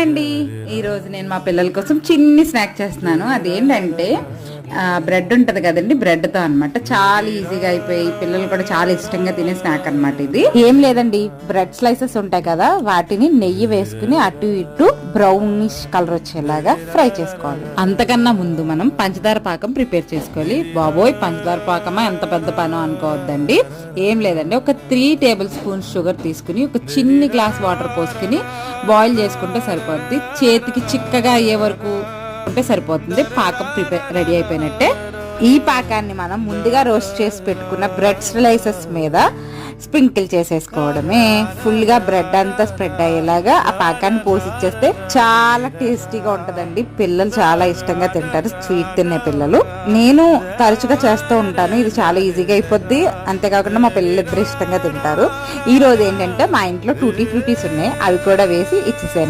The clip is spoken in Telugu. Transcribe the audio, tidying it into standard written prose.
అండి, ఈరోజు నేను మా పిల్లల కోసం చిన్ని స్నాక్ చేస్తున్నాను. అదేంటంటే బ్రెడ్ ఉంటుంది కదండి, బ్రెడ్తో అనమాట. చాలా ఈజీగా అయిపోయి పిల్లలు కూడా చాలా ఇష్టంగా తినే స్నాక్ అనమాట. ఇది ఏం లేదండి, బ్రెడ్ స్లైసెస్ ఉంటాయి కదా, వాటిని నెయ్యి వేసుకుని అటు ఇటు బ్రౌనిష్ కలర్ వచ్చేలాగా ఫ్రై చేసుకోవాలి. అంతకన్నా ముందు మనం పంచదార పాకం ప్రిపేర్ చేసుకోవాలి. బాబోయ్, పంచదార పాకమా ఎంత పెద్ద పనో అనుకోవద్దండి. ఏం లేదండి, ఒక 3 టేబుల్ స్పూన్స్ షుగర్ తీసుకుని ఒక చిన్ని గ్లాస్ వాటర్ పోసుకుని బాయిల్ చేసుకుంటే సరిపోద్ది. చేతికి చిక్కగా అయ్యే వరకు ఉంటే సరిపోతుంది. పాకం రెడీ అయిపోయినట్టే. ఈ పాకాన్ని మనం ముందుగా రోస్ట్ చేసి పెట్టుకున్న బ్రెడ్ స్లైసెస్ మీద స్ప్రింకిల్ చేసేసుకోవడమే. ఫుల్ గా బ్రెడ్ అంతా స్ప్రెడ్ అయ్యేలాగా ఆ పాకాన్ని పోసిచ్చేస్తే చాలా టేస్టీగా ఉంటదండి. పిల్లలు చాలా ఇష్టంగా తింటారు, స్వీట్ తినే పిల్లలు. నేను తరచుగా చేస్తూ ఉంటాను, ఇది చాలా ఈజీగా అయిపోద్ది. అంతేకాకుండా మా పిల్లలు ఇద్దరు ఇష్టంగా తింటారు. ఈ రోజు ఏంటంటే మా ఇంట్లో టూటీ ఫ్రూటీస్ ఉన్నాయి, అవి కూడా వేసి ఇచ్చేసాను.